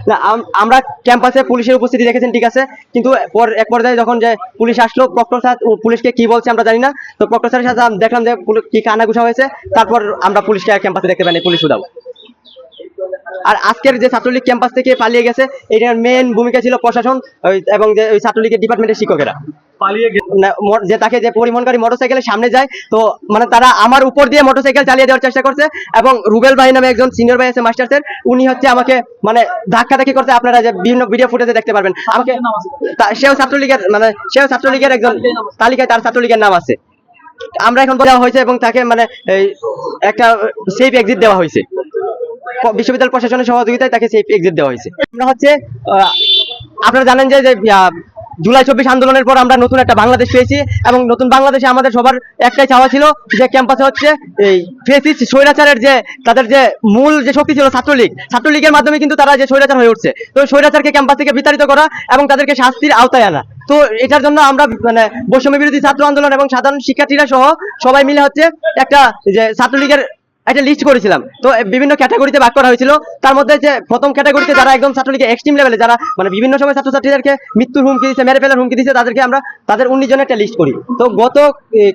না আমরা ক্যাম্পাসে পুলিশের উপস্থিতি দেখেছেন, ঠিক আছে, কিন্তু এক পর্যায়ে যখন যে পুলিশ আসলো, প্রক্টর স্যার পুলিশকে কি বলছে আমরা জানি না, তো প্রক্টর স্যারের সাথে দেখলাম যে কি কানাঘুষা হয়েছে, তারপর আমরা পুলিশকে ক্যাম্পাসে দেখতে পাইনি, পুলিশ উদাও। আর আজকের যে ছাত্রলীগ ক্যাম্পাস থেকে পালিয়ে গেছে, এটার মেইন ভূমিকা ছিল প্রশাসন এবং যে ওই ছাত্রলীগের ডিপার্টমেন্টের শিক্ষকেরা যে তাকে যে পরিবহনকারী মোটরসাইকেলের সামনে যায়, তো মানে তারা আমার উপর দিয়ে মোটরসাইকেল চালিয়ে দেওয়ার চেষ্টা করছে, এবং রুবেল ভাই নামে একজন সিনিয়র ভাই আছে মাস্টার্সের, উনি হচ্ছে আমাকে মানে ধাক্কাধাক্কি করছে, আপনারা যে বিভিন্ন ভিডিও ফুটেজে দেখতে পারবেন। আমাকে সেও ছাত্রলীগের একজন তালিকায় তার ছাত্রলীগের নাম আছে। আমরা এখন দেওয়া হয়েছে এবং তাকে মানে একটা সেফ এক্সিট দেওয়া হয়েছে, বিশ্ববিদ্যালয় প্রশাসনের সহযোগিতায় তাকে সেফ এক্সিট দেওয়া হয়েছে। আমরা হচ্ছে আপনারা জানেন যে জুলাই 24 আন্দোলনের পর আমরা নতুন একটা বাংলাদেশ পেয়েছি, এবং নতুন বাংলাদেশে আমাদের সবার একটাই চাওয়া ছিল যে ক্যাম্পাসে হচ্ছে এই ফেসিস্ট স্বৈরাচারের যে তাদের যে মূল যে শক্তি ছিল ছাত্রলীগের মাধ্যমে কিন্তু তারা যে স্বৈরাচার হয়ে উঠছে, তো স্বৈরাচারকে ক্যাম্পাস থেকে বিতাড়িত করা এবং তাদেরকে শাস্তির আওতায় আনা। তো এটার জন্য আমরা মানে বৈষম্য বিরোধী ছাত্র আন্দোলন এবং সাধারণ শিক্ষার্থীরা সহ সবাই মিলে হচ্ছে একটা যে ছাত্রলীগের একটা লিস্ট করেছিলাম। তো বিভিন্ন ক্যাটাগরিতে ভাগ করা হয়েছিল, তার মধ্যে যে প্রথম ক্যাটাগরিতে যারা একদম ছাত্রলীগের এক্সট্রিম লেভেলে, যারা মানে বিভিন্ন সময় ছাত্রছাত্রীদেরকে মৃত্যুর হুমকি দিচ্ছে, মেরে ফেলার হুমকি দিচ্ছে, তাদেরকে আমরা তাদের 19 জনের একটা লিস্ট করি। তো গত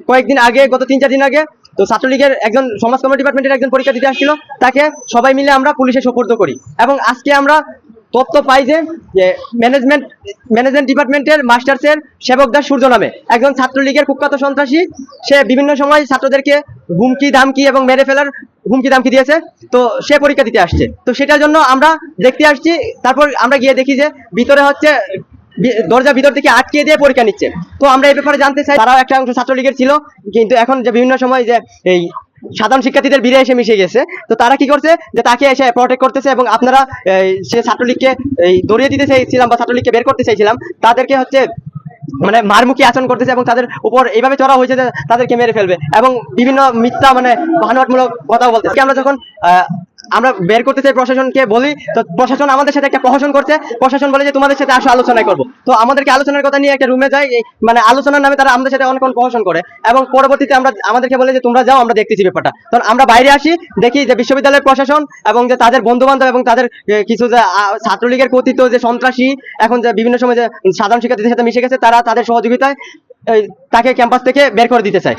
কয়েকদিন আগে, গত 3-4 দিন আগে, তো ছাত্রলীগের একজন সমাজ কর্ম ডিপার্টমেন্টের একজন পরীক্ষা দিতে আসছিল, তাকে সবাই মিলে আমরা পুলিশে সোপর্দ করি। এবং আজকে আমরা তথ্য পাই যে ম্যানেজমেন্ট ডিপার্টমেন্টের মাস্টার্সের সেবক দাস সূর্য নামে একজন ছাত্রলীগের কুখ্যাত সন্ত্রাসী, সে বিভিন্ন সময় ছাত্রদেরকে হুমকি ধামকি এবং মেরে ফেলার হুমকি ধামকি দিয়েছে, তো সে পরীক্ষা দিতে আসছে। তো সেটার জন্য আমরা দেখতে আসছি, তারপর আমরা গিয়ে দেখি যে ভিতরে হচ্ছে দরজা ভিতর থেকে আটকে দিয়ে পরীক্ষা নিচ্ছে। তো আমরা এই ব্যাপারে জানতে চাই, তারাও একটা অংশ ছাত্রলীগের ছিল, কিন্তু এখন যে বিভিন্ন সময় যে এই সাধারণ শিক্ষার্থীদের ভিড়ে এসে মিশে গেছে, তো তারা কি করছে যে তাকে এসে প্রটেক্ট করতেছে, এবং আপনারা সে ছাত্রলীগকে দৌড়িয়ে দিতে চাইছিলাম বা ছাত্রলীগকে বের করতে চাইছিলাম, তাদেরকে হচ্ছে মানে মারমুখী আচরণ করতেছে, এবং তাদের উপর এইভাবে চড়া হয়েছে যে তাদেরকে মেরে ফেলবে, এবং বিভিন্ন মিথ্যা মানে বানোয়াটমূলক কথা বলতেছে। আমরা যখন আমরা বের করতে চাই, প্রশাসনকে বলি, তো প্রশাসন আমাদের সাথে একটা প্রহসন করছে। প্রশাসন বলে যে তোমাদের সাথে আসো, আলোচনায় করবো। তো আমাদেরকে আলোচনার কথা নিয়ে একটা রুমে যাই, মানে আলোচনার নামে তারা আমাদের সাথে অনেকক্ষণ প্রহসন করে, এবং পরবর্তীতে আমাদেরকে বলে যে তোমরা যাও, আমরা দেখতেছি ব্যাপারটা। তখন আমরা বাইরে আসি, দেখি যে বিশ্ববিদ্যালয়ের প্রশাসন এবং যে তাদের বন্ধু বান্ধব এবং তাদের কিছু যে ছাত্রলীগের কথিত যে সন্ত্রাসী এখন যে বিভিন্ন সময় যে সাধারণ শিক্ষার্থীদের সাথে মিশে গেছে, তারা তাদের সহযোগিতায় তাকে ক্যাম্পাস থেকে বের করে দিতে চায়।